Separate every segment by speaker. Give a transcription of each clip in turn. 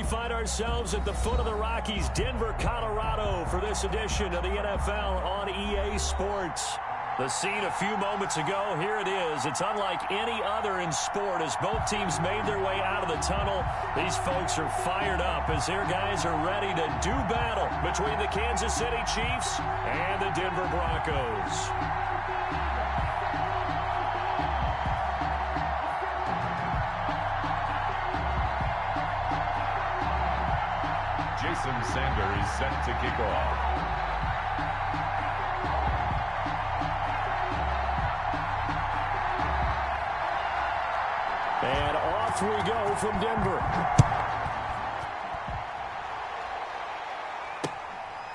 Speaker 1: we find ourselves at the foot of the Rockies, Denver, Colorado, for this edition of the NFL on EA Sports. The scene a few moments ago, here it is. It's unlike any other in sport as both teams made their way out of the tunnel. These folks are fired up as their guys are ready to do battle between the Kansas City Chiefs and the Denver Broncos.
Speaker 2: Jason Sander is set to kick off.
Speaker 1: And off we go from Denver.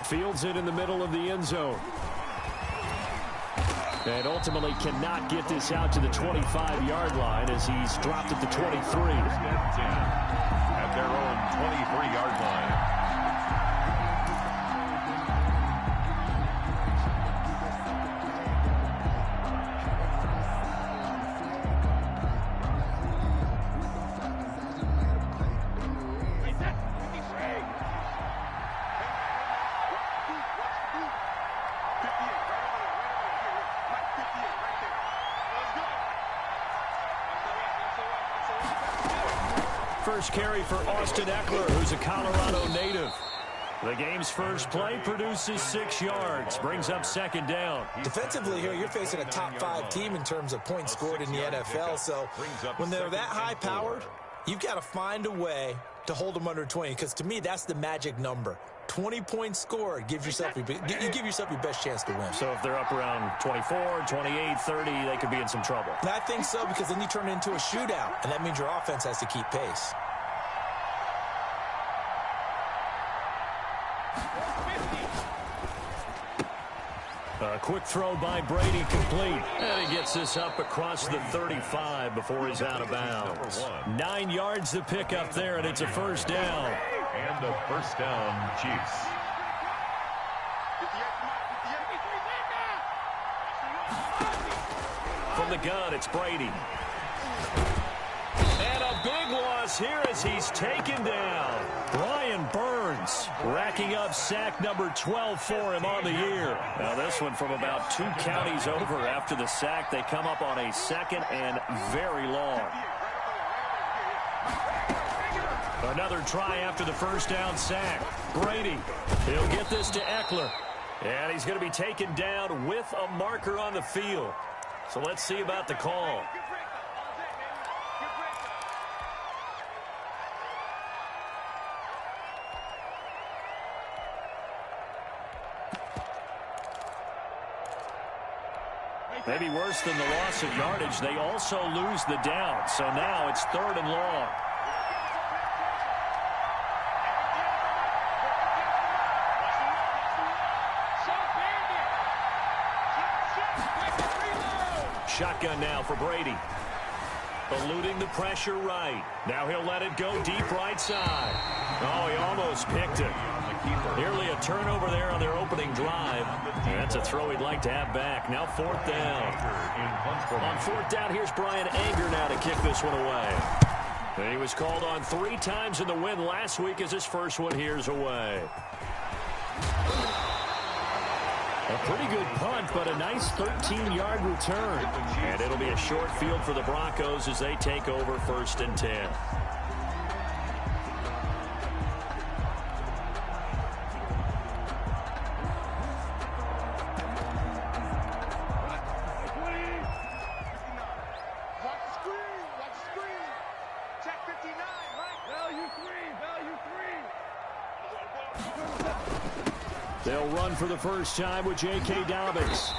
Speaker 1: Fields it in the middle of the end zone. And ultimately cannot get this out to the 25-yard line as he's dropped at the 23.
Speaker 2: At their own 23-yard line.
Speaker 1: First carry for Austin Eckler, who's a Colorado native. The game's first play produces 6 yards, brings up second down.
Speaker 3: Defensively here, you're facing a top-5 team in terms of points scored in the NFL, so when they're that high-powered, you've got to find a way to hold them under 20, because to me, that's the magic number. 20 points scored, you give yourself your best chance to win.
Speaker 1: So if they're up around 24, 28, 30, they could be in some trouble.
Speaker 3: And I think so, because then you turn it into a shootout, and that means your offense has to keep pace.
Speaker 1: A quick throw by Brady complete. And he gets this up across the 35 before he's out of bounds. 9 yards to pick up there, and it's a first down.
Speaker 2: And a first down, Chiefs.
Speaker 1: From the gun, it's Brady. And a big loss here as he's taken down. Brian Burns racking up sack number 12 for him on the year. Now this one from about 2 counties over after the sack. They come up on a second and very long. Another try after the first down sack. Brady, he'll get this to Eckler. And he's going to be taken down with a marker on the field. So let's see about the call. Maybe worse than the loss of yardage, they also lose the down. So now it's 3rd and long. Shotgun now for Brady. Eluding the pressure right. Now he'll let it go deep right side. Oh, he almost picked it. Nearly a turnover there on their opening drive. And that's a throw he'd like to have back. Now 4th down. On 4th down, here's Brian Anger now to kick this one away. And he was called on 3 times in the win last week as his first one here's away. A pretty good punt, but a nice 13-yard return. And it'll be a short field for the Broncos as they take over 1st and 10. They'll run for the first time with J.K. Dobbins.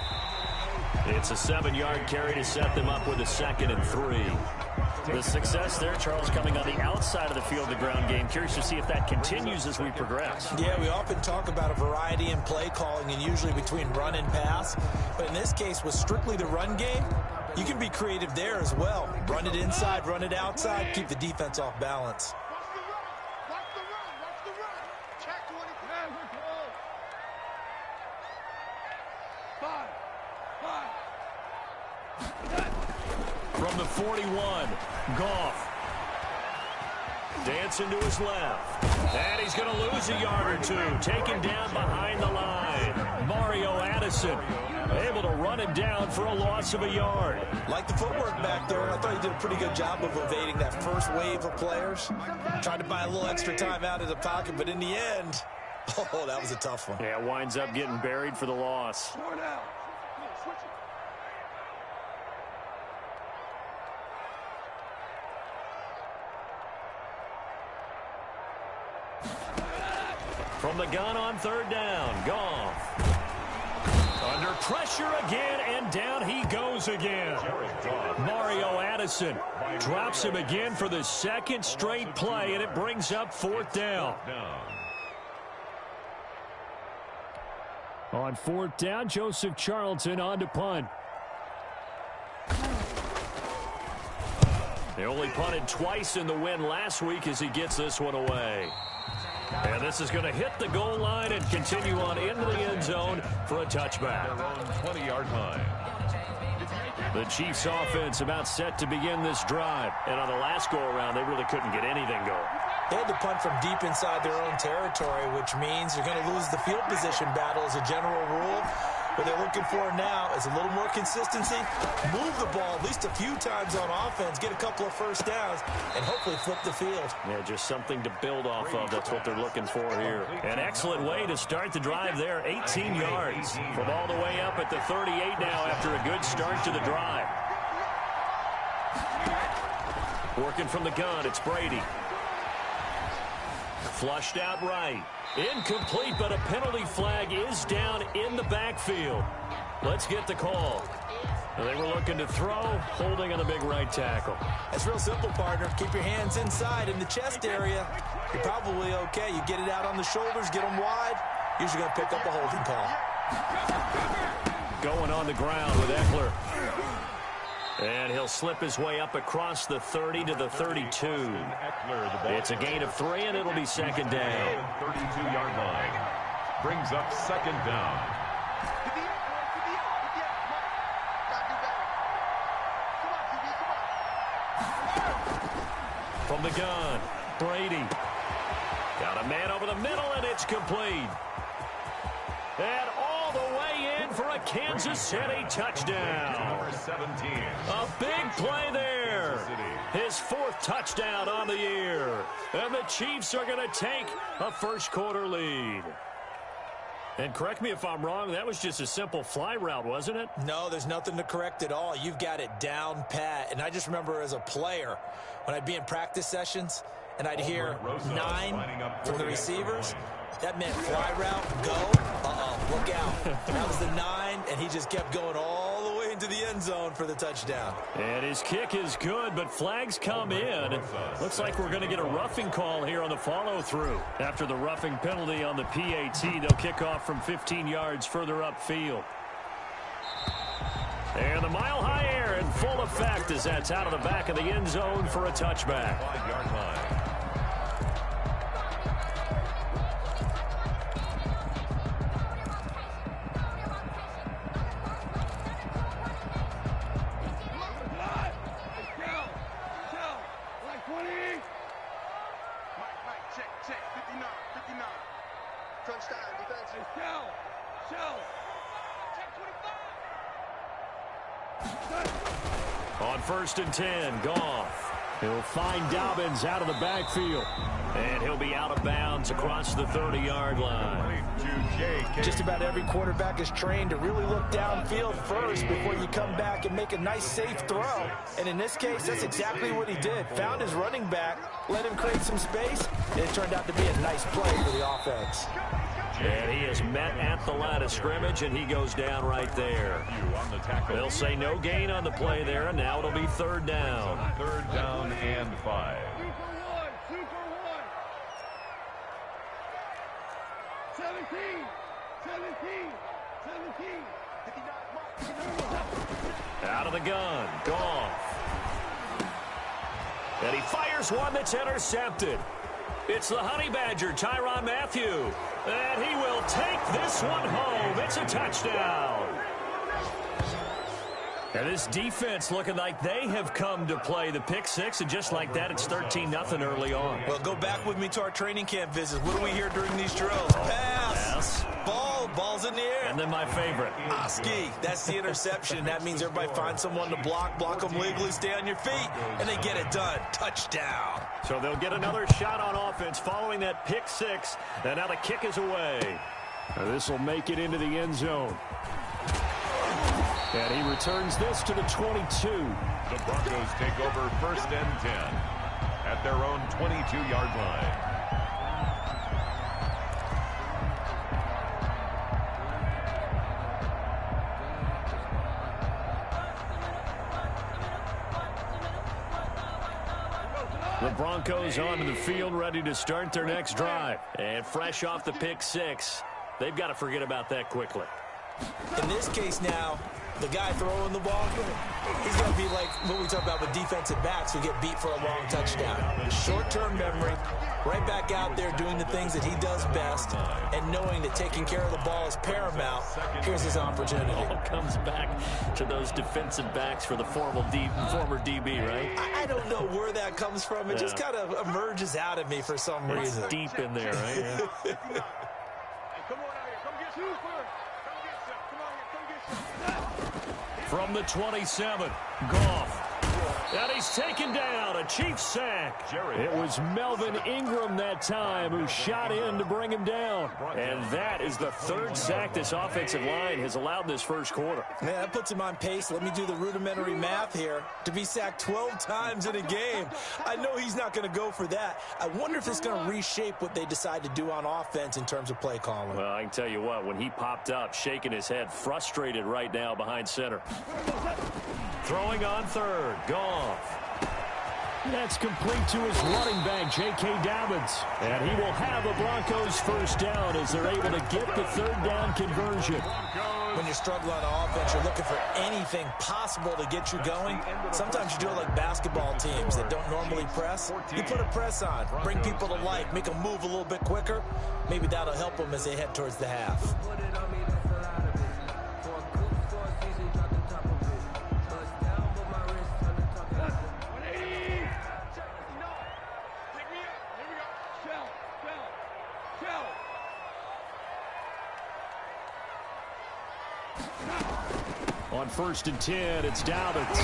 Speaker 1: It's a 7-yard carry to set them up with a 2nd and 3. The success there, Charles, coming on the outside of the field, the ground game. Curious to see if that continues as we progress.
Speaker 3: Yeah, we often talk about a variety in play calling and usually between run and pass. But in this case, with strictly the run game, you can be creative there as well. Run it inside, run it outside, keep the defense off balance.
Speaker 1: From the 41, Goff. dancing to his left. And he's going to lose a yard or two. Taken down behind the line. Mario Addison able to run him down for a loss of a yard.
Speaker 3: Like the footwork back there. I thought he did a pretty good job of evading that first wave of players. Tried to buy a little extra time out of the pocket, but in the end, oh, that was a tough one.
Speaker 1: Yeah, winds up getting buried for the loss. From the gun on third down, Goff. Under pressure again, and down he goes again. Mario Addison drops him again for the second straight play, and it brings up fourth down. On fourth down, Joseph Charlton on to punt. They only punted twice in the win last week as he gets this one away. And this is going to hit the goal line and continue on into the end zone for a touchback.
Speaker 2: Their own 20-yard line.
Speaker 1: The Chiefs offense about set to begin this drive. And on the last go-around, they really couldn't get anything going.
Speaker 3: They had to punt from deep inside their own territory, which means you're going to lose the field position battle as a general rule. What they're looking for now is a little more consistency, move the ball at least a few times on offense, get a couple of first downs, and hopefully flip the field.
Speaker 1: Yeah, just something to build off of. That's what they're looking for here. An excellent way to start the drive there, 18 yards from all the way up at the 38 now after a good start to the drive. Working from the gun, it's Brady. Flushed out right. Incomplete, but a penalty flag is down in the backfield. Let's get the call. They were looking to throw, holding on the big right tackle.
Speaker 3: That's real simple, partner. Keep your hands inside in the chest area. You're probably okay. You get it out on the shoulders, get them wide. Usually going to pick up a holding call.
Speaker 1: Going on the ground with Eckler. And he'll slip his way up across the 30 to the 32. It's a gain of 3, and it'll be second down.
Speaker 2: 32-yard line. Brings up second down.
Speaker 1: From the gun, Brady. Got a man over the middle, and it's complete. And all the way in for a Kansas City touchdown.
Speaker 2: Number 17.
Speaker 1: A big play there. His fourth touchdown on the year. And the Chiefs are going to take a first quarter lead. And correct me if I'm wrong, that was just a simple fly route, wasn't it?
Speaker 3: No, there's nothing to correct at all. You've got it down pat. And I just remember as a player, when I'd be in practice sessions, and I'd hear 9 from the receivers, that meant fly route, go. Look out. That was the 9, and he just kept going all the way into the end zone for the touchdown.
Speaker 1: And his kick is good, but flags come in. Looks like we're going to get a roughing call here on the follow-through. After the roughing penalty on the PAT, they'll kick off from 15 yards further upfield. And the mile-high air in full effect as that's out of the back of the end zone for a touchback.
Speaker 2: 5-yard line.
Speaker 1: On 1st and 10, Goff. He'll find Dobbins out of the backfield. And he'll be out of bounds across the 30-yard line.
Speaker 3: Just about every quarterback is trained to really look downfield first before you come back and make a nice, safe throw. And in this case, that's exactly what he did. Found his running back, let him create some space, and it turned out to be a nice play for the offense.
Speaker 1: And he is met at the line of scrimmage, and he goes down right there. They'll say no gain on the play there, and now it'll be third down.
Speaker 2: 3rd down and 5.
Speaker 3: 17.
Speaker 1: Out of the gun, Goff. And he fires one that's intercepted. It's the Honey Badger, Tyrann Mathieu. And he will take this one home. It's a touchdown. And this defense looking like they have come to play the pick six, and just like that, it's 13-0 early on.
Speaker 3: Well, go back with me to our training camp visits. What do we hear during these drills? Pass. Ball's in the air.
Speaker 1: And then my favorite.
Speaker 3: Ski. That's the interception. That means everybody finds someone to block them legally, stay on your feet, and they get it done. Touchdown.
Speaker 1: So they'll get another shot on offense following that pick six, and now the kick is away. This will make it into the end zone. And he returns this to the 22.
Speaker 2: The Broncos take over 1st and 10 at their own 22-yard line.
Speaker 1: The Broncos onto the field, ready to start their next drive. And fresh off the pick six, they've got to forget about that quickly.
Speaker 3: In this case now, the guy throwing the ball, he's going to be like what we talk about with defensive backs who get beat for a long touchdown. Short-term memory, right back out there doing the things that he does best, and knowing that taking care of the ball is paramount. Here's his opportunity.
Speaker 1: It all comes back to those defensive backs for the former DB, right?
Speaker 3: I don't know where that comes from. It just kind of emerges out of me for some reason.
Speaker 1: It's deep in there, right? Yeah. From the 27, Goff. And he's taken down, a Chiefs sack. It was Melvin Ingram that time who shot in to bring him down. And that is the third sack this offensive line has allowed in this first quarter.
Speaker 3: Yeah, that puts him on pace. Let me do the rudimentary math here. To be sacked 12 times in a game. I know he's not going to go for that. I wonder if it's going to reshape what they decide to do on offense in terms of play calling.
Speaker 1: Well, I can tell you what, when he popped up, shaking his head, frustrated right now behind center. Throwing on third, Goff. That's complete to his running back, J.K. Dobbins. And he will have a Broncos first down as they're able to get the third down conversion.
Speaker 3: When you're struggling on offense, you're looking for anything possible to get you going. Sometimes you do it like basketball teams that don't normally press. You put a press on, bring people to life, make them move a little bit quicker. Maybe that'll help them as they head towards the half.
Speaker 1: On 1st and 10, it's Dobbins.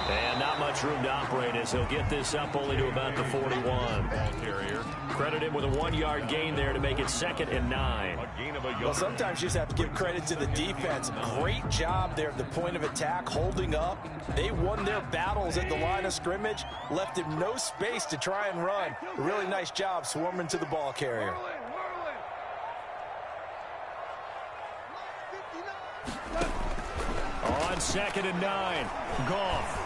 Speaker 1: And not much room to operate as he'll get this up only to about the 41.
Speaker 2: Ball carrier.
Speaker 1: Credit him with a 1-yard gain there to make it 2nd and 9.
Speaker 3: Well, sometimes you just have to give credit to the defense. Great job there at the point of attack, holding up. They won their battles at the line of scrimmage, left him no space to try and run. Really nice job swarming to the ball carrier.
Speaker 1: On 2nd and 9, Goff.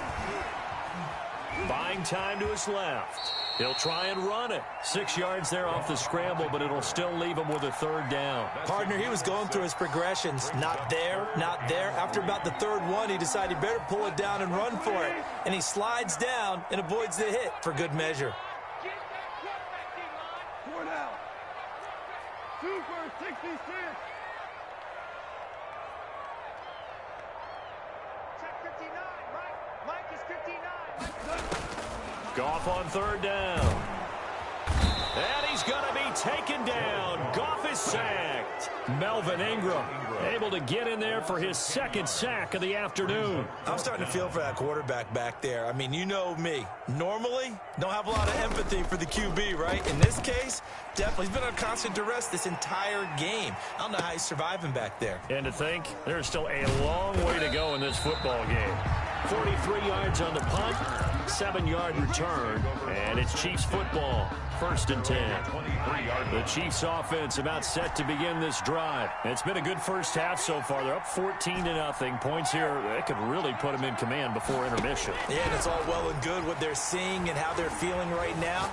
Speaker 1: Buying time to his left. He'll try and run it. 6 yards there off the scramble, but it'll still leave him with a third down.
Speaker 3: Partner, he was going through his progressions. Not there, not there. After about the third one, he decided he better pull it down and run for it. And he slides down and avoids the hit for good measure.
Speaker 4: Get that quarterback in line. 4 down. 2 for 66.
Speaker 1: Goff on third down. And he's going to be taken down. Goff is sacked. Melvin Ingram able to get in there for his 2nd sack of the afternoon.
Speaker 3: I'm starting to feel for that quarterback back there. I mean, you know me. Normally, don't have a lot of empathy for the QB, right? In this case, definitely. He's been under constant duress this entire game. I don't know how he's surviving back there.
Speaker 1: And to think, there's still a long way to go in this football game. 43 yards on the punt, 7-yard return, and it's Chiefs football, 1st and 10. The Chiefs offense about set to begin this drive. It's been a good first half so far. They're up 14-0. Points here, that could really put them in command before intermission.
Speaker 3: Yeah, and it's all well and good what they're seeing and how they're feeling right now.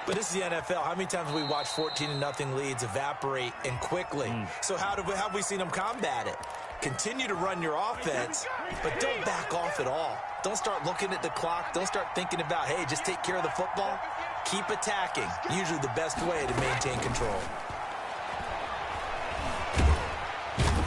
Speaker 3: But this is the NFL. How many times have we watched 14-0 leads evaporate and quickly? So how have we seen them combat it? Continue to run your offense, but don't back off at all. Don't start looking at the clock. Don't start thinking about, hey, just take care of the football. Keep attacking. Usually the best way to maintain control.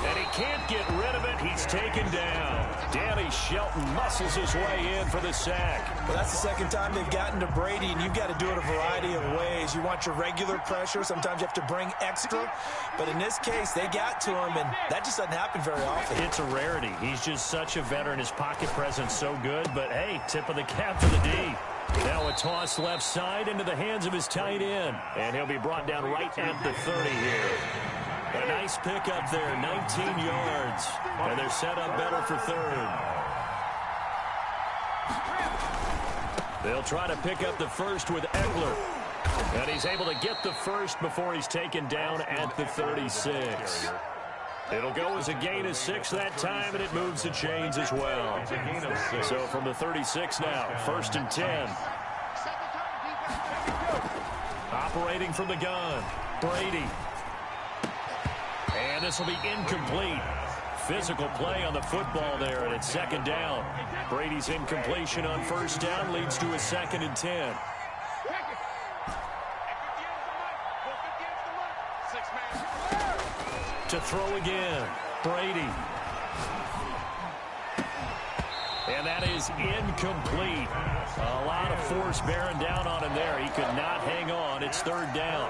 Speaker 1: And he can't get rid of it. He's taken down. Danny Shelton muscles his way in for the sack.
Speaker 3: Well, that's the second time they've gotten to Brady, and you've got to do it a variety of ways. You want your regular pressure. Sometimes you have to bring extra. But in this case, they got to him, and that just doesn't happen very often.
Speaker 1: It's a rarity. He's just such a veteran. His pocket presence so good. But, hey, tip of the cap for the D. Now a toss left side into the hands of his tight end. And he'll be brought down right at the 30 here. A nice pickup there, 19 yards. And they're set up better for third. They'll try to pick up the first with Eckler. And he's able to get the first before he's taken down at the 36. It'll go as a gain of 6 that time, and it moves the chains as well. So from the 36 now, 1st and 10. Operating from the gun, Brady. And this will be incomplete. Physical play on the football there, and it's 2nd down. Brady's incompletion on 1st down leads to a 2nd and 10. To throw again, Brady. And that is incomplete. A lot of force bearing down on him there. He could not hang on. It's 3rd down.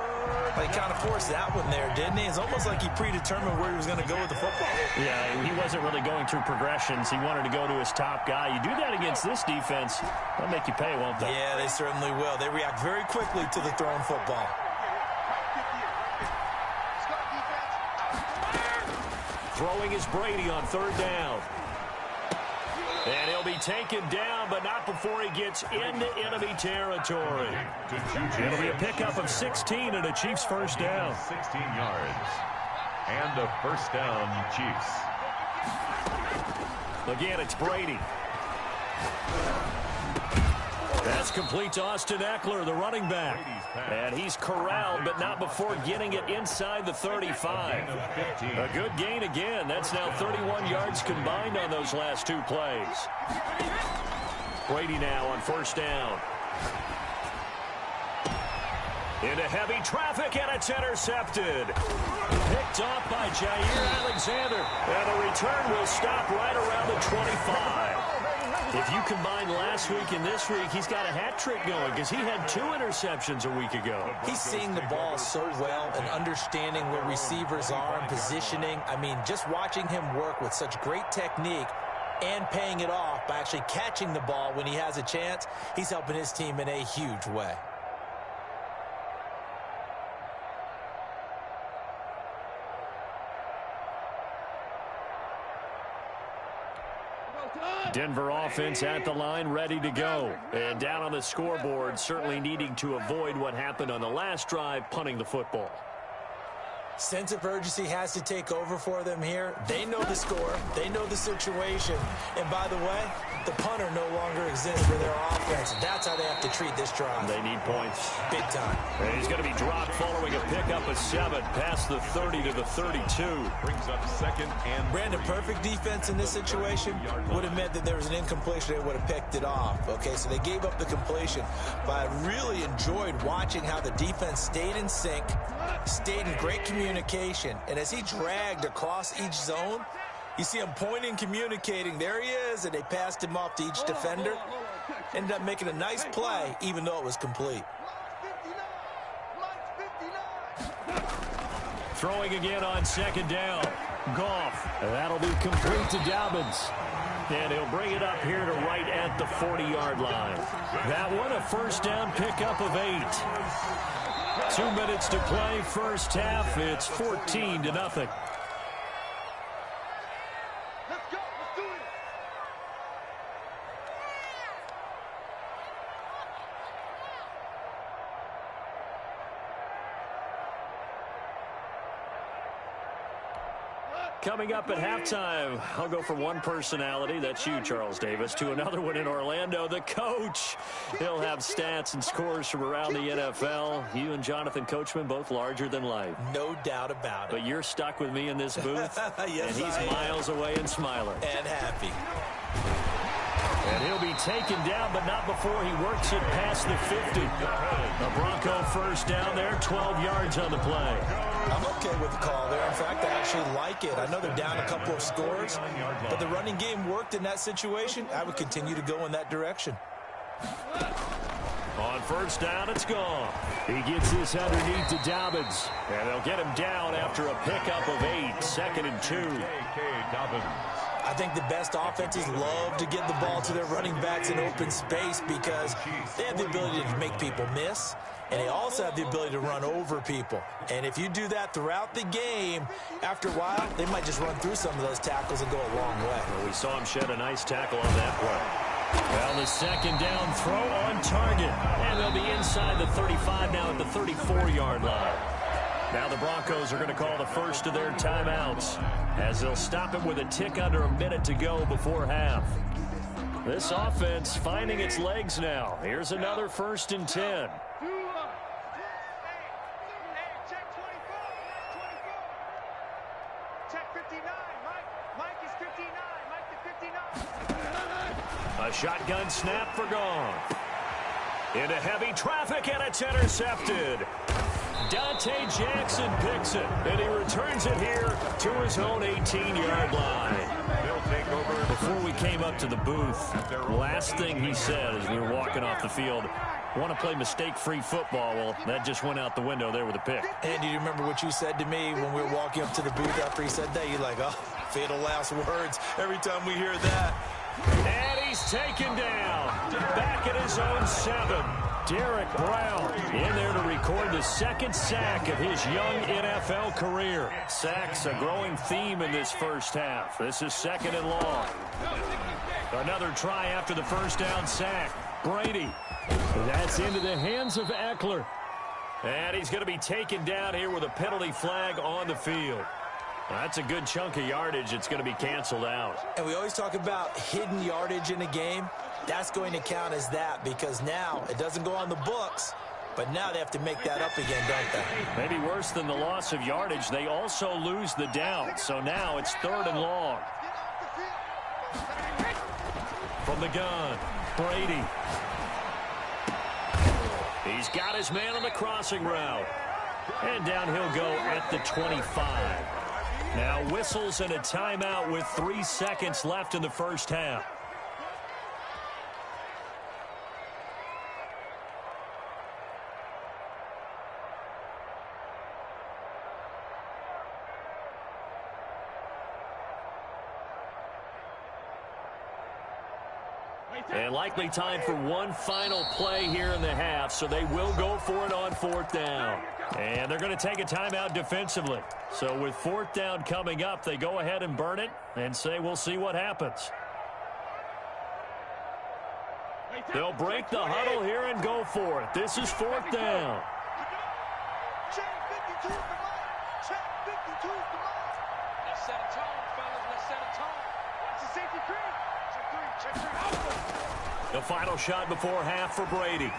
Speaker 3: Well, he kind of forced that one there, didn't he? It's almost like he predetermined where he was going to go with the football.
Speaker 1: Yeah, he wasn't really going through progressions. He wanted to go to his top guy. You do that against this defense, they'll make you pay, won't they?
Speaker 3: Yeah, they certainly will. They react very quickly to the thrown football.
Speaker 1: Throwing is Brady on 3rd down. And he'll be taken down, but not before he gets into enemy territory. It'll be a pickup of 16 and a Chiefs 1st down.
Speaker 2: 16 yards. And a 1st down, Chiefs.
Speaker 1: Again, it's Brady. That's complete to Austin Eckler, the running back. And he's corralled, but not before getting it inside the 35. A good gain again. That's now 31 yards combined on those last 2 plays. Brady now on 1st down. Into heavy traffic, and it's intercepted. Picked off by Jair Alexander. And the return will stop right around the 25. If you combine last week and this week, he's got a hat trick going because he had 2 interceptions a week ago.
Speaker 3: He's seeing the ball so well and understanding where receivers are and positioning. I mean, just watching him work with such great technique and paying it off by actually catching the ball when he has a chance, he's helping his team in a huge way.
Speaker 1: Denver offense at the line, ready to go. And down on the scoreboard, certainly needing to avoid what happened on the last drive, punting the football.
Speaker 3: Sense of urgency has to take over for them here. They know the score. They know the situation. And by the way, the punter no longer exists for their offense. That's how they have to treat this drive.
Speaker 1: They need points.
Speaker 3: Big time.
Speaker 1: And he's going to be dropped following a pickup of 7 past the 30 to the 32.
Speaker 2: Brings up 2nd and
Speaker 3: Brandon, perfect defense in this situation would have meant that there was an incompletion. They would have picked it off. Okay, so they gave up the completion. But I really enjoyed watching how the defense stayed in sync, stayed in great communication. And as he dragged across each zone, you see him pointing, communicating. There he is, and they passed him off to each defender. Ended up making a nice play, even though it was complete.
Speaker 1: Throwing again on 2nd down. Goff. That'll be complete to Dobbins. And he'll bring it up here to right at the 40-yard line. That one a 1st down pickup of 8. 2 minutes to play, 1st half. It's 14-0. Coming up at halftime, I'll go from one personality, that's you, Charles Davis, to another one in Orlando, the coach. He'll have stats and scores from around the NFL. You and Jonathan Coachman, both larger than life.
Speaker 3: No doubt about it.
Speaker 1: But you're stuck with me in this booth,
Speaker 3: yes,
Speaker 1: and he's miles away and smiling.
Speaker 3: And happy.
Speaker 1: And he'll be taken down, but not before he works it past the 50. A Bronco 1st down there, 12 yards on the play.
Speaker 3: I'm okay with the call there. In fact, I actually like it. I know they're down a couple of scores, but the running game worked in that situation. I would continue to go in that direction.
Speaker 1: On first down, it's gone. He gets this underneath to Dobbins, and they'll get him down after a pickup of 8, 2nd and 2.
Speaker 3: I think the best offenses love to get the ball to their running backs in open space because they have the ability to make people miss, and they also have the ability to run over people. And if you do that throughout the game, after a while, they might just run through some of those tackles and go a long way.
Speaker 1: Well, we saw him shed a nice tackle on that play. Well, the second down throw on target, and they'll be inside the 35 now at the 34-yard line. Now the Broncos are going to call the first of their timeouts as they'll stop it with a tick under a minute to go before half. This offense finding its legs now. Here's another 1st and 10. A shotgun snap for gone. Into heavy traffic, and it's intercepted. Dante Jackson picks it, and he returns it here to his own 18-yard line. Before we came up to the booth, last thing he said as we were walking off the field, want to play mistake-free football. Well, that just went out the window there with a pick.
Speaker 3: And do you remember what you said to me when we were walking up to the booth after he said that? You're like, oh, fatal last words every time we hear that.
Speaker 1: And he's taken down. Back at his own 7. Derek Brown in there to record the 2nd sack of his young NFL career. Sacks a growing theme in this first half. This is 2nd and long. Another try after the first down sack. Brady. That's into the hands of Eckler. And he's going to be taken down here with a penalty flag on the field. That's a good chunk of yardage. It's going to be canceled out.
Speaker 3: And we always talk about hidden yardage in a game. That's going to count as that because now it doesn't go on the books, but now they have to make that up again, don't they?
Speaker 1: Maybe worse than the loss of yardage, they also lose the down. So now it's 3rd and long. From the gun, Brady. He's got his man on the crossing route. And down he'll go at the 25. Now whistles and a timeout with 3 seconds left in the first half. And likely time for one final play here in the half, so they will go for it on 4th down. And they're going to take a timeout defensively. So with 4th down coming up, they go ahead and burn it and say we'll see what happens. They'll break the huddle here and go for it. This is 4th down.
Speaker 4: Check 52, come on. Check 52, come on. Let's set a tone, fellas. Let's set a tone. Watch the safety creep. Check 3.
Speaker 1: The final shot before half for Brady.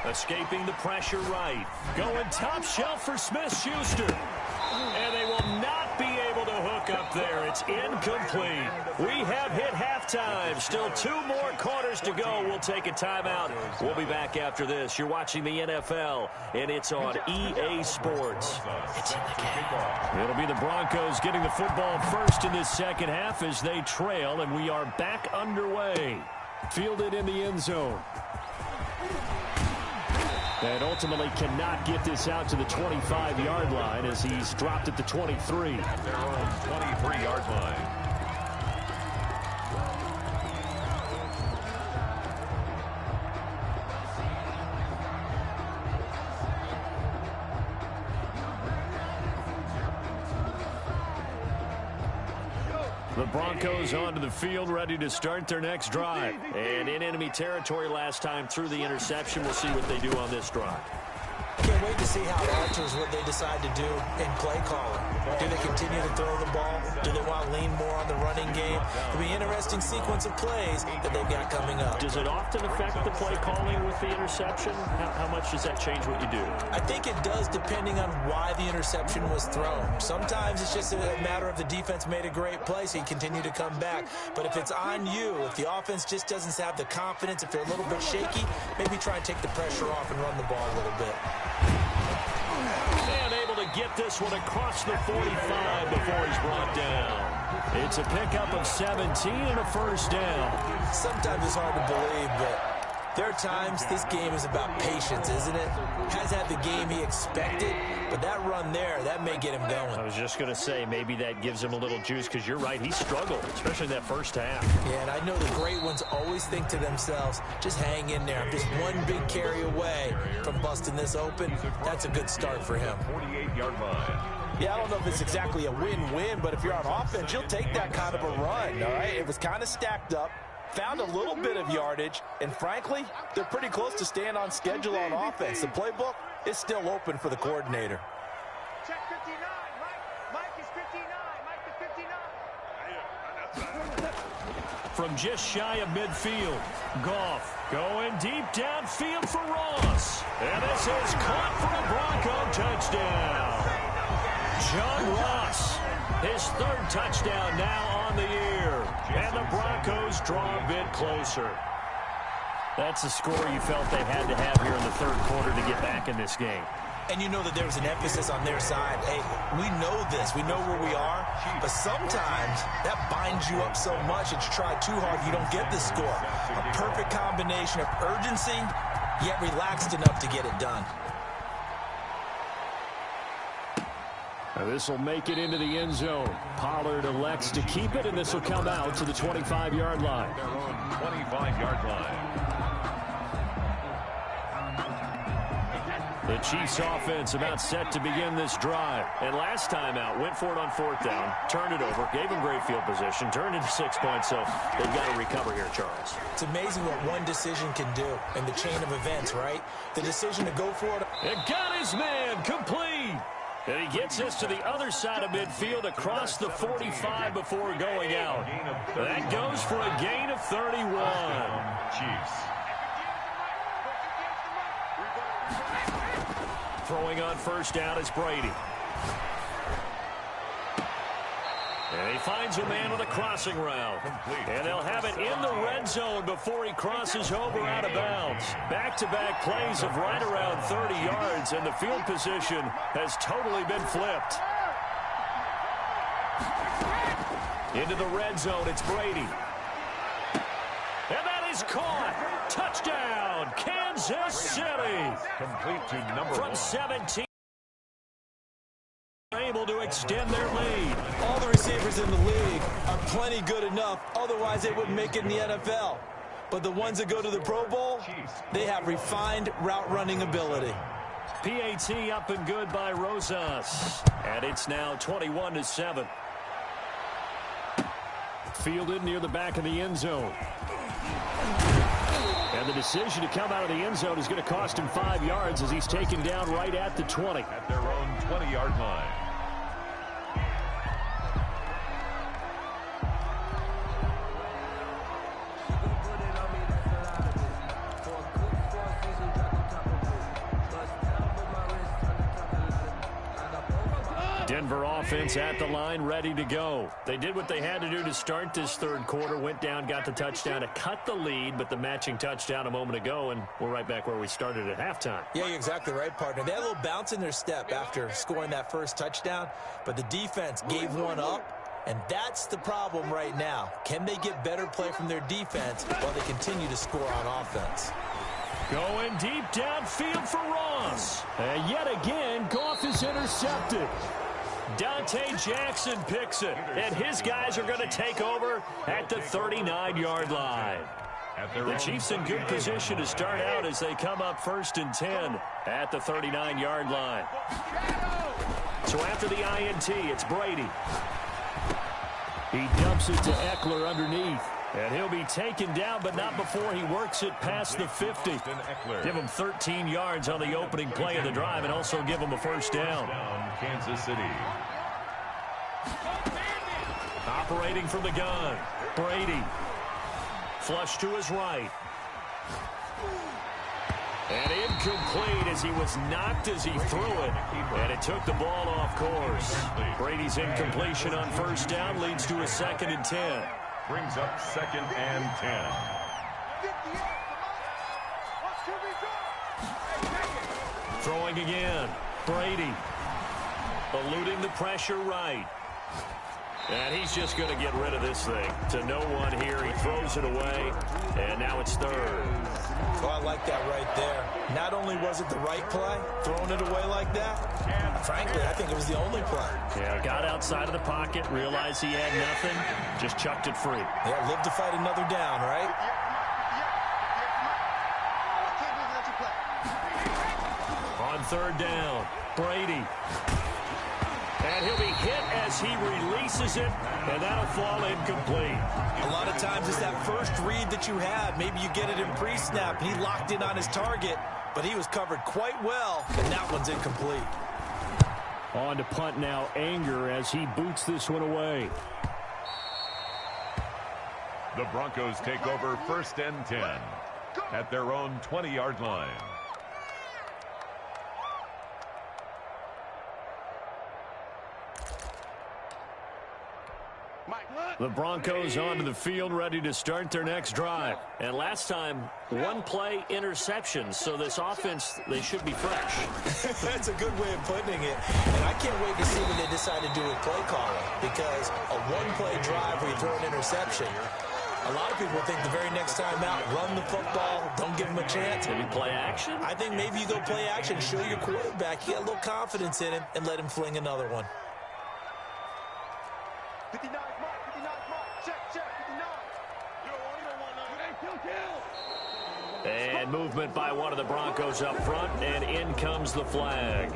Speaker 1: Escaping the pressure right. Going top shelf for Smith-Schuster. And they will not be able to hook up there. It's incomplete. We have hit halftime. Still 2 more quarters to go. We'll take a timeout. We'll be back after this. You're watching the NFL, and it's on EA Sports. It's in the game. It'll be the Broncos getting the football first in this second half as they trail, and we are back underway. Fielded in the end zone. And ultimately cannot get this out to the 25-yard line as he's dropped at the 23.
Speaker 2: At their own 23-yard line.
Speaker 1: The Broncos onto the field, ready to start their next drive. And in enemy territory last time through the interception. We'll see what they do on this drive.
Speaker 3: Can't wait to see how it alters what they decide to do in play calling. Do they continue to throw the ball? Do they want to lean more on the running game? It'll be an interesting sequence of plays that they've got coming up.
Speaker 1: Does it often affect the play calling with the interception? How much does that change what you do?
Speaker 3: I think it does depending on why the interception was thrown. Sometimes it's just a matter of the defense made a great play, so you continue to come back. But if it's on you, if the offense just doesn't have the confidence, if they're a little bit shaky, maybe try and take the pressure off and run the ball a little bit.
Speaker 1: And able to get this one across the 45 before he's brought down. It's a pickup of 17 and a first down.
Speaker 3: Sometimes it's hard to believe, but there are times this game is about patience, isn't it? Has had the game he expected, but that run there, that may get him going.
Speaker 1: I was just going to say, maybe that gives him a little juice, because you're right, he struggled, especially in that first half.
Speaker 3: Yeah, and I know the great ones always think to themselves, just hang in there. I'm just one big carry away from busting this open. That's a good start for him.
Speaker 2: 48-yard line.
Speaker 5: Yeah, I don't know if it's exactly a win-win, but if you're on offense, you'll take that kind of a run, all right? It was kind of stacked up. Found a little bit of yardage, and frankly, they're pretty close to staying on schedule on offense. The playbook is still open for the coordinator.
Speaker 4: Check 59, Mike. Mike is 59. Mike to 59.
Speaker 1: From just shy of midfield, Goff going deep downfield for Ross. And this is caught for a Bronco touchdown. John Ross, his third touchdown now on the year. And the Broncos draw a bit closer. That's the score you felt they had to have here in the third quarter to get back in this game.
Speaker 3: And you know that there was an emphasis on their side. Hey, we know this. We know where we are. But sometimes that binds you up so much that you try too hard, you don't get the score. A perfect combination of urgency, yet relaxed enough to get it done.
Speaker 1: Now this will make it into the end zone. Pollard elects to keep it, and this will come out to the 25-yard line.
Speaker 2: Their own 25-yard line.
Speaker 1: The Chiefs offense about set to begin this drive. And last time out, went for it on fourth down, turned it over, gave them great field position, turned into 6 points, so they've got to recover here, Charles.
Speaker 3: It's amazing what one decision can do in the chain of events, right? The decision to go for it.
Speaker 1: It got his man complete. And he gets this to the other side of midfield across the 45 before going out. That goes for a gain of 31.
Speaker 2: Chiefs.
Speaker 1: Throwing on first down is Brady. And he finds a man with a crossing route. And they'll have it in the red zone before he crosses over out of bounds. Back-to-back plays of right around 30 yards, and the field position has totally been flipped. Into the red zone, it's Brady. And that is caught. Touchdown, Kansas City.
Speaker 2: Complete to number
Speaker 1: From
Speaker 2: 1.
Speaker 1: 17. Able to extend their lead.
Speaker 3: All the receivers in the league are plenty good enough. Otherwise, they wouldn't make it in the NFL. But the ones that go to the Pro Bowl, they have refined route running ability.
Speaker 1: PAT up and good by Rosas. And it's now 21-7. Fielded near the back of the end zone. And the decision to come out of the end zone is going to cost him 5 yards as he's taken down right at the 20.
Speaker 2: At their own 20-yard line.
Speaker 1: Denver offense at the line, ready to go. They did what they had to do to start this third quarter, went down, got the touchdown to cut the lead, but the matching touchdown a moment ago, and we're right back where we started at halftime.
Speaker 3: Yeah, you're exactly right, partner. They had a little bounce in their step after scoring that first touchdown, but the defense gave one up, and that's the problem right now. Can they get better play from their defense while they continue to score on offense?
Speaker 1: Going deep downfield for Ross. And yet again, Goff is intercepted. Dante Jackson picks it, and his guys are going to take over at the 39-yard line. The Chiefs in good position to start out as they come up 1st and 10 at the 39-yard line. So after the INT, it's Brady. He dumps it to Eckler underneath. And he'll be taken down, but not before he works it past the 50. Give him 13 yards on the opening play of the drive and also give him a first down.
Speaker 2: Kansas City.
Speaker 1: Operating from the gun, Brady. Flush to his right. And incomplete as he was knocked as he threw it. And it took the ball off course. Brady's incompletion on first down leads to a 2nd and 10.
Speaker 2: Brings up 2nd and 10.
Speaker 1: Throwing again. Brady. Eluding the pressure right. And he's just going to get rid of this thing. To no one here. He throws it away. And now it's third.
Speaker 3: Oh, I like that right there. Not only was it the right play, throwing it away like that, frankly, I think it was the only play.
Speaker 1: Yeah, got outside of the pocket, realized he had nothing, just chucked it free.
Speaker 3: Yeah, live to fight another down, right?
Speaker 1: On third down, Brady. And he'll be hit as he releases it, and that'll fall incomplete.
Speaker 3: A lot of times it's that first read that you have. Maybe you get it in pre-snap, and he locked in on his target, but he was covered quite well, and that one's incomplete.
Speaker 1: On to punt now, Anger, as he boots this one away.
Speaker 2: The Broncos take over 1st and 10 at their own 20-yard line.
Speaker 1: The Broncos onto the field, ready to start their next drive. And last time, one play interception, so this offense, they should be fresh.
Speaker 3: That's a good way of putting it. And I can't wait to see what they decide to do with play calling, because a one-play drive where you throw an interception, a lot of people think the very next time out, run the football, don't give him a chance.
Speaker 1: Maybe play action?
Speaker 3: I think maybe you go play action, show your quarterback, you got a little confidence in him, and let him fling another one.
Speaker 4: 59 mark, 59 mark, check, 59.
Speaker 1: And movement by one of the Broncos up front, and in comes the flag.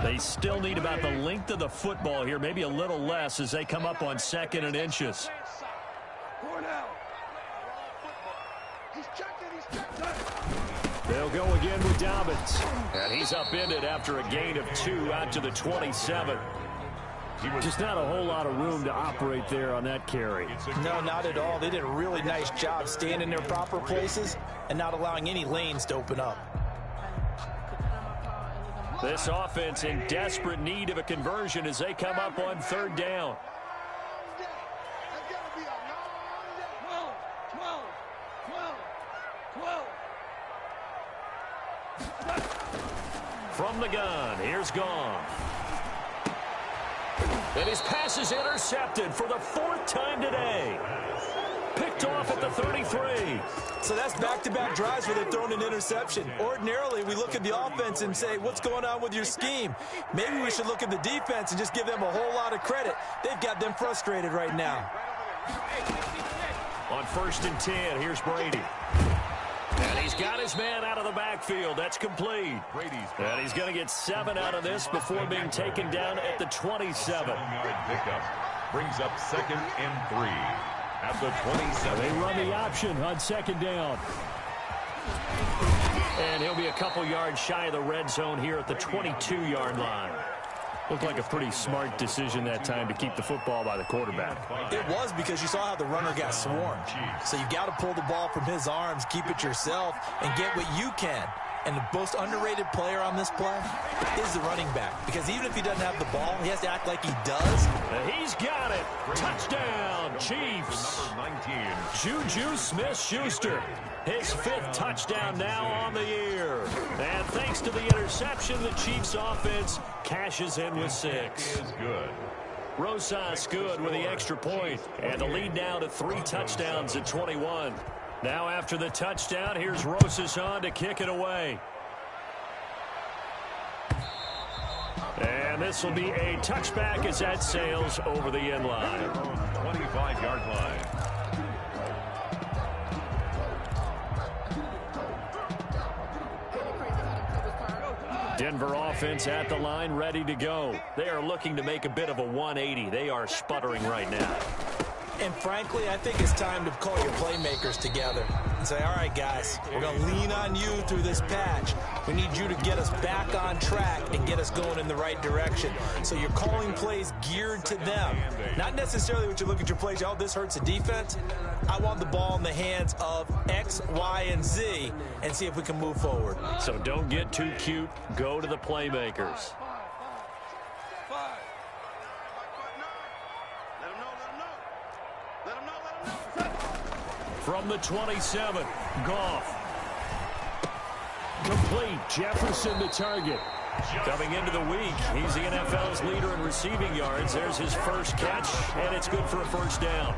Speaker 1: They still need about the length of the football here, maybe a little less as they come up on 2nd and inches. They'll go again with Dobbins. And he's upended after a gain of 2 out to the 27. Just not a whole lot of room to operate there on that carry.
Speaker 3: No, not at all. They did a really nice job staying in their proper places and not allowing any lanes to open up.
Speaker 1: This offense in desperate need of a conversion as they come up on 3rd down. From the gun, here's Gone. And his pass is intercepted for the 4th time today. Picked off at the 33.
Speaker 3: So that's back-to-back drives where they've thrown an interception. Ordinarily, we look at the offense and say, what's going on with your scheme? Maybe we should look at the defense and just give them a whole lot of credit. They've got them frustrated right now.
Speaker 1: On 1st and 10, here's Brady. And he's got his man out of the backfield. That's complete. And he's going to get 7 out of this before being taken down at the 27.
Speaker 2: Pickup brings up 2nd and 3. At the 27.
Speaker 1: They run the option on 2nd down. And he'll be a couple yards shy of the red zone here at the 22-yard line. Looked like a pretty smart decision that time to keep the football by the quarterback.
Speaker 3: It was, because you saw how the runner got swarmed. So you got to pull the ball from his arms, keep it yourself, and get what you can. And the most underrated player on this play is the running back. Because even if he doesn't have the ball, he has to act like he does.
Speaker 1: And he's got it. Touchdown, Chiefs.
Speaker 2: Number 19.
Speaker 1: Juju Smith-Schuster. His 5th touchdown now on the year. And thanks to the interception, the Chiefs offense cashes in with 6.
Speaker 2: Is good.
Speaker 1: Rosas good with the extra point. And the lead now to 3 touchdowns at 21. Now after the touchdown, here's Rosas on to kick it away. And this will be a touchback as that sails over the end line.
Speaker 2: 25-yard line.
Speaker 1: Denver offense at the line, ready to go. They are looking to make a bit of a 180. They are sputtering right now.
Speaker 3: And frankly, I think it's time to call your playmakers together and say, all right, guys, we're going to lean on you through this patch. We need you to get us back on track and get us going in the right direction. So you're calling plays geared to them. Not necessarily what you look at your plays, oh, this hurts the defense. I want the ball in the hands of X, Y, and Z and see if we can move forward.
Speaker 1: So don't get too cute. Go to the playmakers. From the 27, Goff. Complete. Jefferson the target. Coming into the week, he's the NFL's leader in receiving yards. There's his first catch, and it's good for a first down.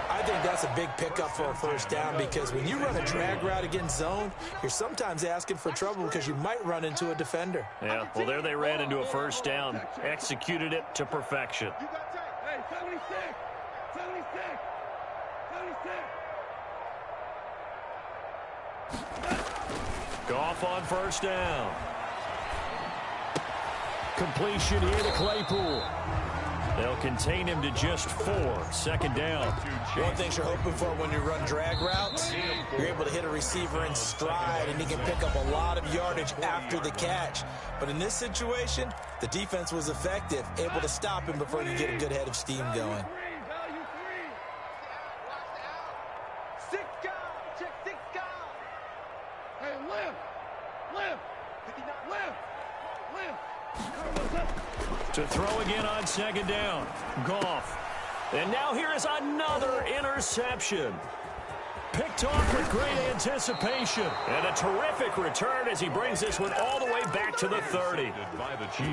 Speaker 3: I think that's a big pickup for a first down because when you run a drag route against zone, you're sometimes asking for trouble because you might run into a defender.
Speaker 1: Yeah, well, there they ran into a first down. Executed it to perfection.
Speaker 4: Hey, 76! 76! 76!
Speaker 1: Goff on first down. Completion here to Claypool. They'll contain him to just 4. Second down.
Speaker 3: One thing you're hoping for when you run drag routes, you're able to hit a receiver in stride, and he can pick up a lot of yardage after the catch. But in this situation, the defense was effective, able to stop him before you get a good head of steam going.
Speaker 1: To throw again on second down. Goff. And now here is another interception. Picked off with great anticipation. And a terrific return as he brings this one all the way back to the 30.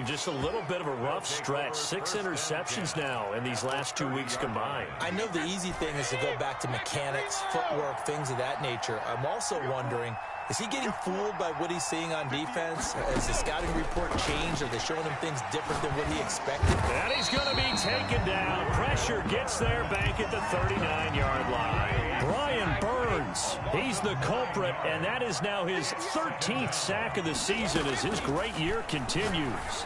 Speaker 1: Just a little bit of a rough stretch. 6 interceptions now in these last 2 weeks combined.
Speaker 3: I know the easy thing is to go back to mechanics, footwork, things of that nature. I'm also wondering, is he getting fooled by what he's seeing on defense? Has the scouting report changed? Are they showing him things different than what he expected?
Speaker 1: And he's going to be taken down. Pressure gets there back at the 39-yard line. Brian Burns, he's the culprit, and that is now his 13th sack of the season as his great year continues.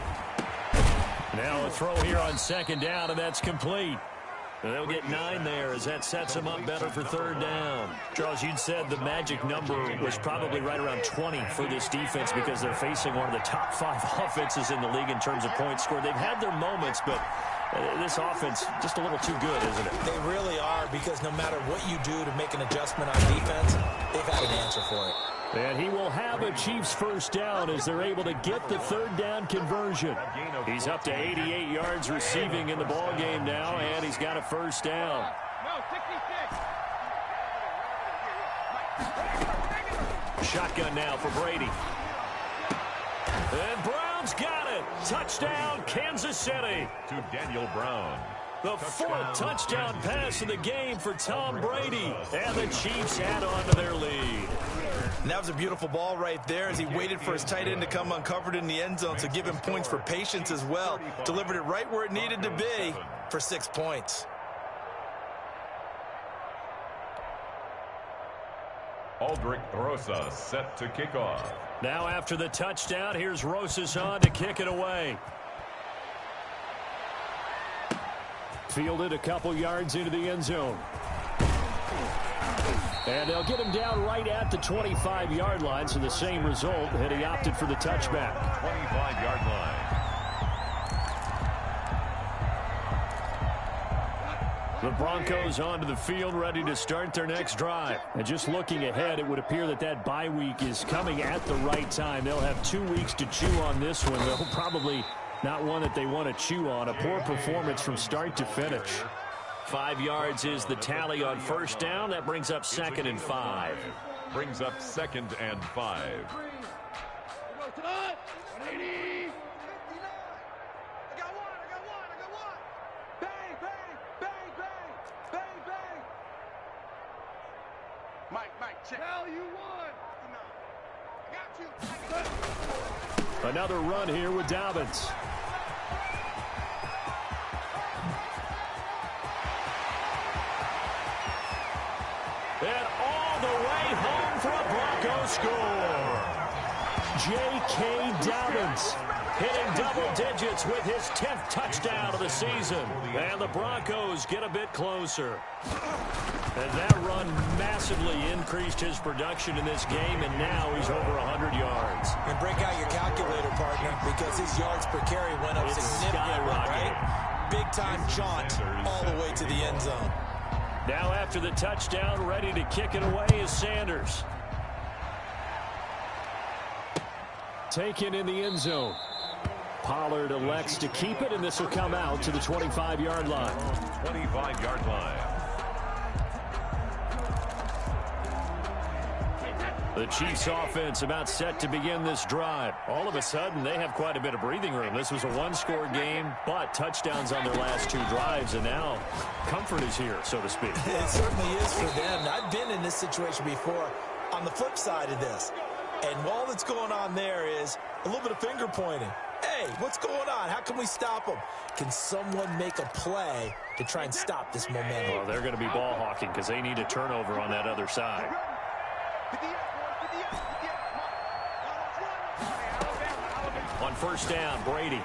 Speaker 1: Now a throw here on second down, and that's complete. They'll get 9 there as that sets them up better for third down. Charles, you'd said the magic number was probably right around 20 for this defense because they're facing one of the top 5 offenses in the league in terms of points scored. They've had their moments, but this offense just a little too good, isn't it?
Speaker 3: They really are, because no matter what you do to make an adjustment on defense, they've had an answer for it.
Speaker 1: And he will have a Chiefs first down as they're able to get the third down conversion. He's up to 88 yards receiving in the ball game now, and he's got a first down. Shotgun now for Brady. And Brown's got it. Touchdown, Kansas City.
Speaker 2: To Daniel Brown.
Speaker 1: The 4th touchdown pass of the game for Tom Brady. And the Chiefs add on to their lead.
Speaker 3: And that was a beautiful ball right there as he waited for his tight end to come uncovered in the end zone, so give him points for patience as well. Delivered it right where it needed to be for 6 points.
Speaker 2: Aldrich Rosas set to kick off.
Speaker 1: Now after the touchdown, here's Rosas on to kick it away. Fielded a couple yards into the end zone. And they'll get him down right at the 25-yard line, so the same result, and he opted for the touchback.
Speaker 2: 25-yard line.
Speaker 1: The Broncos onto the field, ready to start their next drive. And just looking ahead, it would appear that that bye week is coming at the right time. They'll have 2 weeks to chew on this one, though probably not one that they want to chew on. A poor performance from start to finish. 5 yards is the tally on first down. That brings up 2nd and 5.
Speaker 2: Brings up 2nd and 5.
Speaker 4: Mike, check. Tell you what. I got you.
Speaker 1: Another run here with Dobbins. And all the way home for a Bronco score. J.K. Dobbins hitting double digits with his 10th touchdown of the season. And the Broncos get a bit closer. And that run massively increased his production in this game, and now he's over 100 yards.
Speaker 3: And break out your calculator, partner, because his yards per carry went up significantly, right? Big-time jaunt all the way to the end zone.
Speaker 1: Now after the touchdown, ready to kick it away is Sanders. Taken in the end zone. Pollard elects to keep it, and this will come out to the 25-yard line.
Speaker 2: 25-yard line.
Speaker 1: The Chiefs offense about set to begin this drive. All of a sudden, they have quite a bit of breathing room. This was a one-score game, but touchdowns on their last two drives, and now comfort is here, so to speak.
Speaker 3: It certainly is for them. I've been in this situation before on the flip side of this. And all that's going on there is a little bit of finger pointing. Hey, what's going on? How can we stop them? Can someone make a play to try and stop this momentum?
Speaker 1: Well, they're going to be ball hawking because they need a turnover on that other side. On first down, Brady.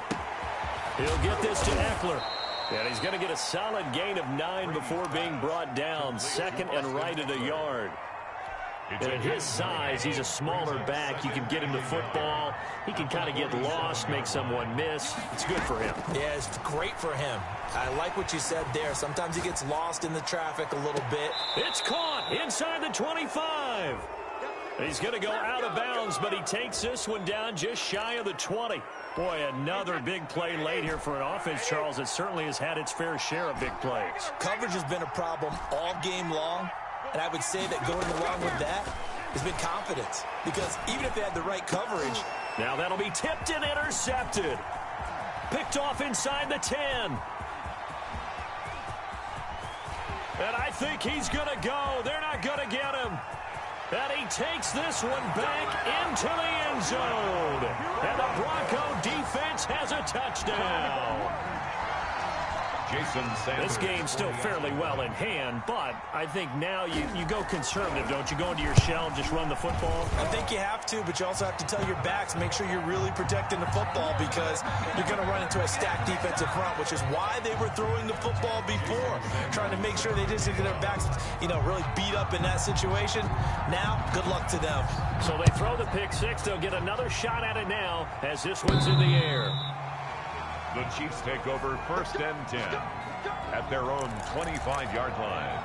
Speaker 1: He'll get this to Eckler. And he's going to get a solid gain of 9 before being brought down. Second and right at a yard. And at his size, he's a smaller back. You can get him to football. He can kind of get lost, make someone miss. It's good for him.
Speaker 3: Yeah, it's great for him. I like what you said there. Sometimes he gets lost in the traffic a little bit.
Speaker 1: It's caught inside the 25. He's going to go out of bounds, but he takes this one down just shy of the 20. Boy, another big play late here for an offense, Charles, that certainly has had its fair share of big plays.
Speaker 3: Coverage has been a problem all game long, and I would say that going along with that has been confidence, because even if they had the right coverage.
Speaker 1: Now that'll be tipped and intercepted. Picked off inside the 10. And I think he's going to go. They're not going to get him. And he takes this one back into the end zone. And the Bronco defense has a touchdown.
Speaker 2: Jason Sanders.
Speaker 1: This game's still fairly well in hand, but I think now you go conservative, don't you? Go into your shell and just run the football?
Speaker 3: I think you have to, but you also have to tell your backs, make sure you're really protecting the football, because you're going to run into a stacked defensive front, which is why they were throwing the football before, trying to make sure they just get their backs, really beat up in that situation. Now, good luck to them.
Speaker 1: So they throw the pick six. They'll get another shot at it now as this one's in the air.
Speaker 2: The Chiefs take over first and 10 at their own 25-yard line.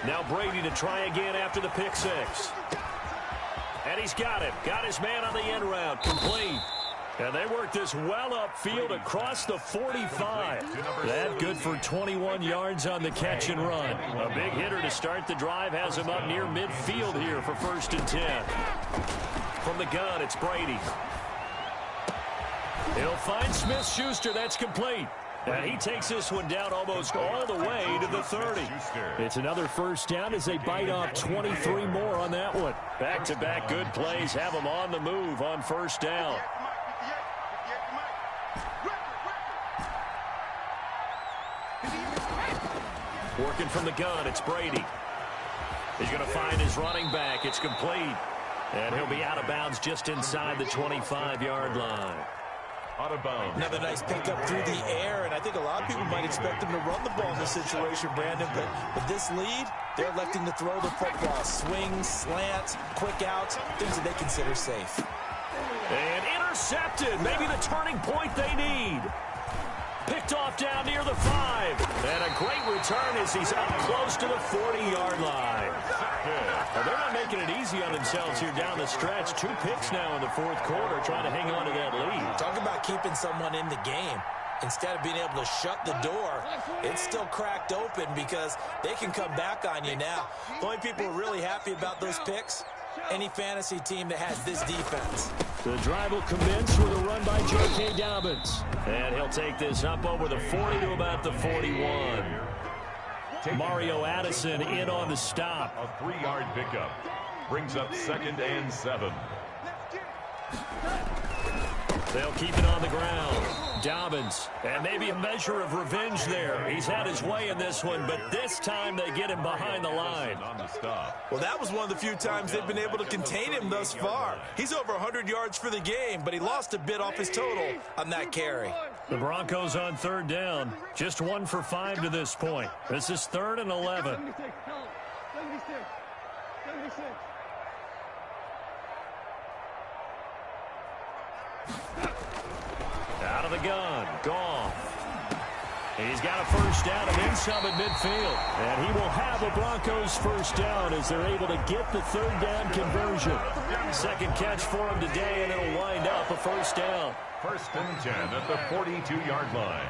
Speaker 1: Now Brady to try again after the pick six. And he's got it. Got his man on the end route. Complete. And they work this well upfield across the 45. That good for 21 yards on the catch and run. A big hitter to start the drive has him up near midfield here for first and 10. From the gun, it's Brady. He'll find Smith-Schuster. That's complete. And he takes this one down almost all the way to the 30. It's another first down as they bite off 23 more on that one. Back-to-back good plays have them on the move on first down. Working from the gun, it's Brady. He's going to find his running back. It's complete. And he'll be out of bounds just inside the 25-yard line.
Speaker 2: Out of bounds.
Speaker 3: Another nice pickup through the air, and I think a lot of people might expect him to run the ball in this situation, Brandon, but with this lead, they're electing to throw the football. Swings, slants, quick outs, things that they consider safe.
Speaker 1: And intercepted. Maybe the turning point they need. Picked off down near the 5. And a great return as he's up close to the 40-yard line. Well, they're not making it easy on themselves here down the stretch. 2 picks now in the fourth quarter, trying to hang on to that lead.
Speaker 3: Talk about keeping someone in the game. Instead of being able to shut the door, it's still cracked open because they can come back on you now. The only people who are really happy about those picks, any fantasy team that has this defense.
Speaker 1: The drive will commence with a run by J.K. Dobbins. And he'll take this up over the 40 to about the 41. Mario Addison in on the stop.
Speaker 2: A 3-yard pickup. Brings up 2nd and 7.
Speaker 1: They'll keep it on the ground. Dobbins, and maybe a measure of revenge there. He's had his way in this one, but this time they get him behind the line.
Speaker 3: Well, that was one of the few times they've been able to contain him thus far. He's over 100 yards for the game, but he lost a bit off his total on that carry.
Speaker 1: The Broncos on third down, just 1 for 5 to this point. This is 3rd and 11.
Speaker 4: 76.
Speaker 1: Out of the gun, Goff. He's got a first down and then some at midfield. And he will have a Broncos first down as they're able to get the 3rd down conversion. Second catch for him today, and it'll wind up a first down.
Speaker 2: 1st and 10 at the 42-yard line.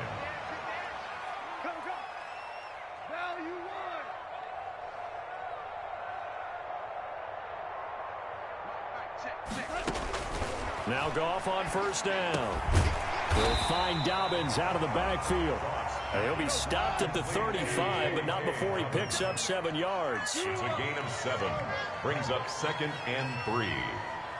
Speaker 1: Now Goff on first down. He'll find Dobbins out of the backfield. He'll be stopped at the 35, but not before he picks up 7 yards.
Speaker 2: It's a gain of 7. Brings up 2nd and 3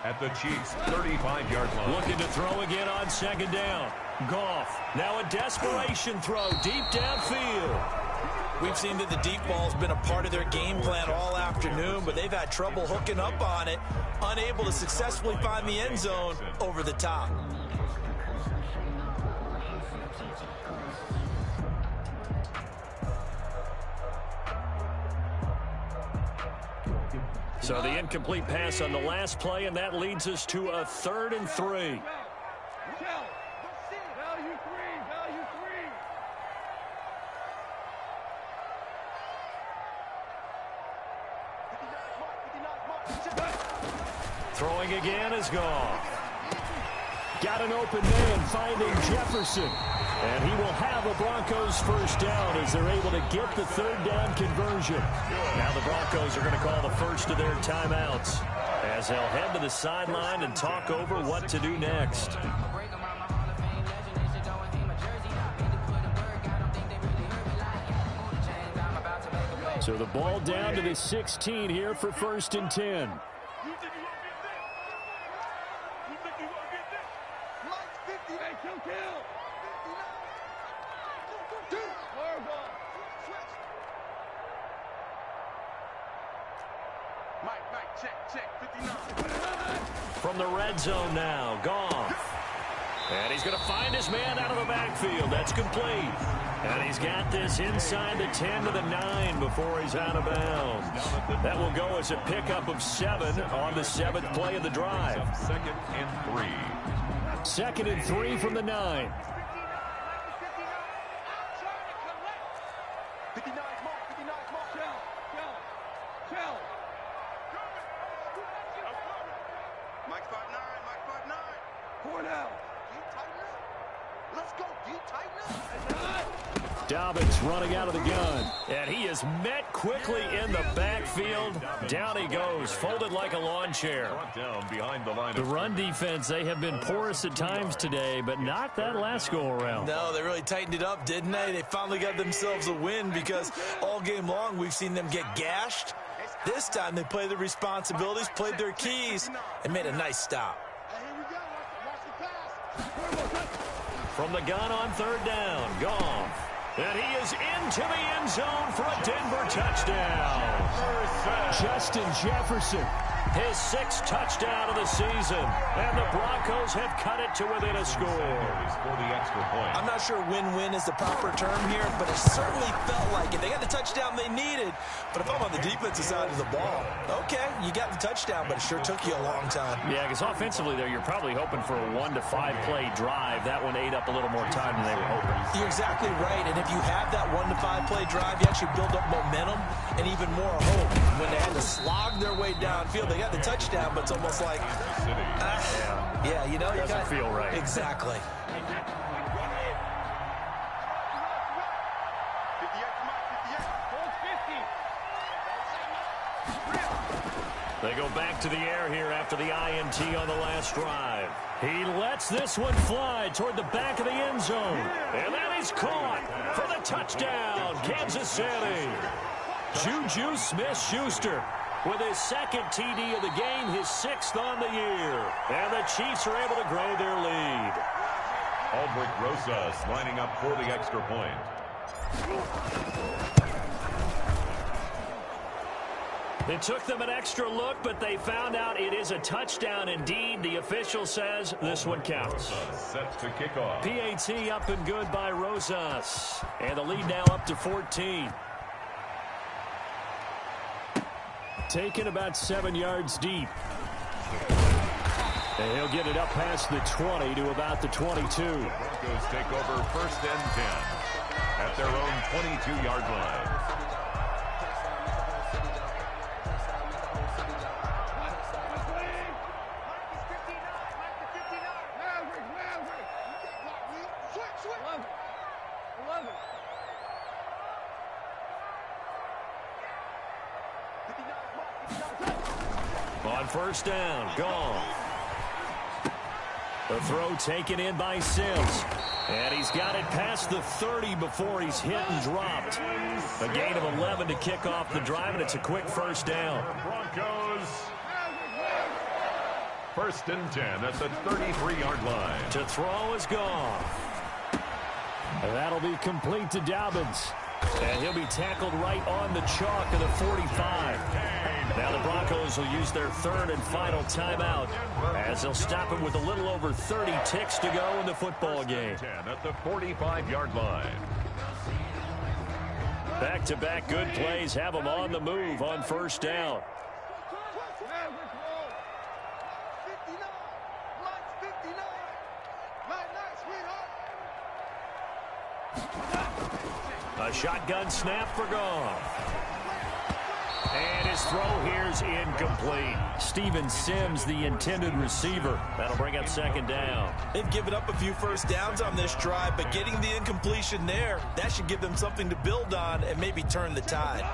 Speaker 2: at the Chiefs' 35-yard line.
Speaker 1: Looking to throw again on 2nd down. Goff, now a desperation throw deep downfield.
Speaker 3: We've seen that the deep ball's been a part of their game plan all afternoon, but they've had trouble hooking up on it, unable to successfully find the end zone over the top.
Speaker 1: So the incomplete pass on the last play, and that leads us to a 3rd and 3. Throwing again is Goff. Got an open man finding Jefferson. And he will have a Broncos first down as they're able to get the 3rd down conversion. Now the Broncos are going to call the first of their timeouts as they'll head to the sideline and talk over what to do next. So the ball down to the 16 here for 1st and 10. From the red zone now, Goff. And he's going to find his man out of the backfield. That's complete. And he's got this inside the 10 to the 9 before he's out of bounds. That will go as a pickup of 7 on the 7th play of the drive.
Speaker 2: 2nd and 3.
Speaker 1: 2nd and 3 from the 9. Dobbins running out of the gun. And he is met quickly in the backfield. Down he goes, folded like a lawn chair.
Speaker 2: Down behind the line.
Speaker 1: The run defense, they have been porous at times today, but not that last go-around.
Speaker 3: No, they really tightened it up, didn't they? They finally got themselves a win because all game long we've seen them get gashed. This time they played their responsibilities, played their keys, and made a nice stop.
Speaker 1: From the gun on 3rd down, Goff. And he is into the end zone for a Denver touchdown. Justin Jefferson, his 6th touchdown of the season. And the Broncos have cut it to within a score.
Speaker 2: For the extra point.
Speaker 3: I'm not sure win-win is the proper term here, but it certainly felt like it. They got the touchdown they needed, but if I'm on the defensive side of the ball, okay, you got the touchdown, but it sure took you a long time.
Speaker 1: Yeah, because offensively there, you're probably hoping for a 1 to 5 play drive. That one ate up a little more time than they were hoping.
Speaker 3: You're exactly right, and if you have that 1 to 5 play drive, you actually build up momentum and even more hope. When they had to slog their way downfield, they got the touchdown, but it's almost like, yeah, you know,
Speaker 1: doesn't feel right.
Speaker 3: Exactly.
Speaker 1: They go back to the air here after the INT on the last drive. He lets this one fly toward the back of the end zone. And that is caught for the touchdown, Kansas City. Juju Smith-Schuster with his 2nd TD of the game, his 6th on the year. And the Chiefs are able to grow their lead.
Speaker 2: Aldrich Rosas lining up for the extra point.
Speaker 1: It took them an extra look, but they found out it is a touchdown indeed. The official says this one counts.
Speaker 2: Set to kick off.
Speaker 1: PAT up and good by Rosas. And the lead now up to 14. Taken about 7 yards deep. And he'll get it up past the 20 to about the 22.
Speaker 2: Broncos take over 1st and 10 at their own 22-yard line.
Speaker 1: On 1st down, gone. The throw taken in by Sims. And he's got it past the 30 before he's hit and dropped. A gain of 11 to kick off the drive, and it's a quick 1st down.
Speaker 2: Broncos. 1st and 10 at the 33-yard line.
Speaker 1: To throw is gone. And that'll be complete to Dobbins. And he'll be tackled right on the chalk of the 45. Now the Broncos will use their 3rd and final timeout as they'll stop him with a little over 30 ticks to go in the football game.
Speaker 2: 10 at the 45-yard line.
Speaker 1: Back-to-back good plays have them on the move on 1st down. A shotgun snap for Goff. And his throw here's incomplete. Steven Sims, the intended receiver. That'll bring up 2nd down.
Speaker 3: They've given up a few 1st downs on this drive, but getting the incompletion there, that should give them something to build on and maybe turn the tide.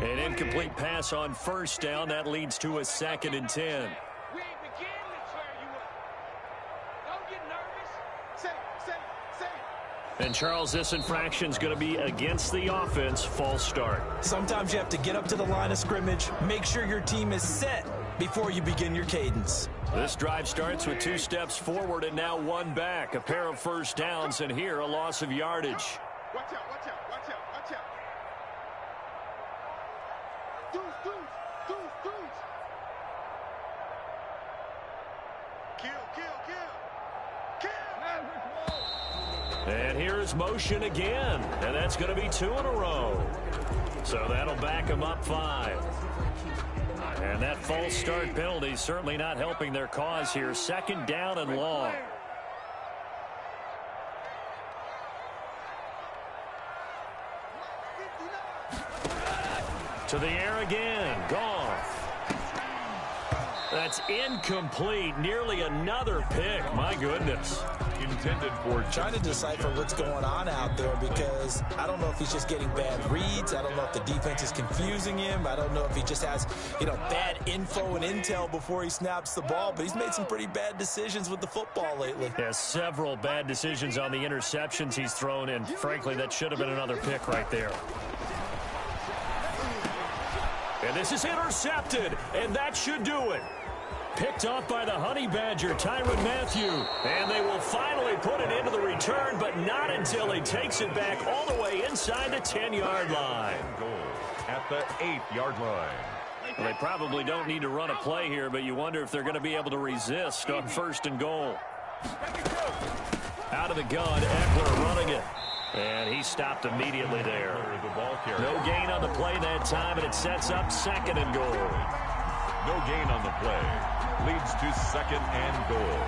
Speaker 1: An incomplete pass on 1st down. That leads to a 2nd and 10. And, Charles, this infraction's going to be against the offense. False start.
Speaker 3: Sometimes you have to get up to the line of scrimmage, make sure your team is set before you begin your cadence.
Speaker 1: This drive starts with 2 steps forward and now 1 back. A pair of 1st downs, and here a loss of yardage.
Speaker 4: Watch out, watch out, watch out, watch out. Deuce. Kill.
Speaker 1: And here's motion again, and that's going to be 2 in a row. So that'll back them up 5. And that false start penalty certainly not helping their cause here. 2nd down and long. To the air again. Goff. That's incomplete. Nearly another pick. My goodness.
Speaker 2: Intended for
Speaker 3: trying to decipher what's going on out there, because I don't know if he's just getting bad reads. I don't know if the defense is confusing him. I don't know if he just has, bad info and intel before he snaps the ball, but he's made some pretty bad decisions with the football lately.
Speaker 1: Has several bad decisions on the interceptions he's thrown, and frankly, that should have been another pick right there. And this is intercepted, and that should do it. Picked off by the Honey Badger, Tyrann Mathieu. And they will finally put it into the return, but not until he takes it back all the way inside the 10-yard line.
Speaker 2: goal at the 8-yard line.
Speaker 1: Well, they probably don't need to run a play here, but you wonder if they're going to be able to resist on 1st and goal. Out of the gun, Eckler running it. And he stopped immediately there. No gain on the play that time, and it sets up 2nd and goal.
Speaker 2: No gain on the play. Leads to 2nd and goal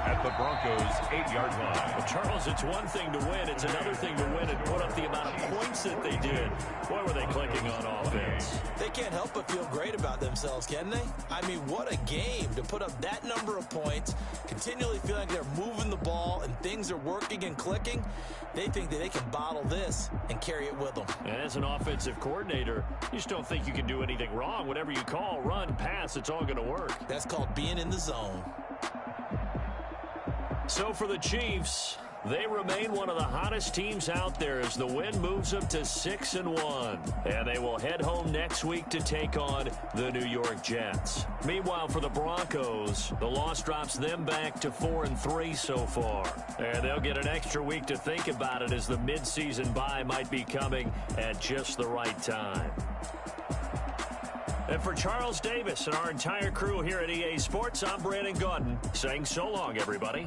Speaker 2: at the Broncos' 8-yard line.
Speaker 1: Well, Charles, it's one thing to win. It's another thing to win and put up the amount of points that they did. Boy, were they clicking on offense.
Speaker 3: They can't help but feel great about themselves, can they? I mean, what a game to put up that number of points, continually feeling like they're moving the ball and things are working and clicking. They think that they can bottle this and carry it with them.
Speaker 1: And as an offensive coordinator, you just don't think you can do anything wrong. Whatever you call, run, pass, it's all going to work.
Speaker 3: That's called being in the zone.
Speaker 1: So for the Chiefs, They remain one of the hottest teams out there as the win moves them to 6-1. And they will head home next week to take on the New York Jets. Meanwhile, for the Broncos, the loss drops them back to 4-3 so far. And they'll get an extra week to think about it as the midseason bye might be coming at just the right time. And for Charles Davis and our entire crew here at EA Sports, I'm Brandon Gaudin saying so long, everybody.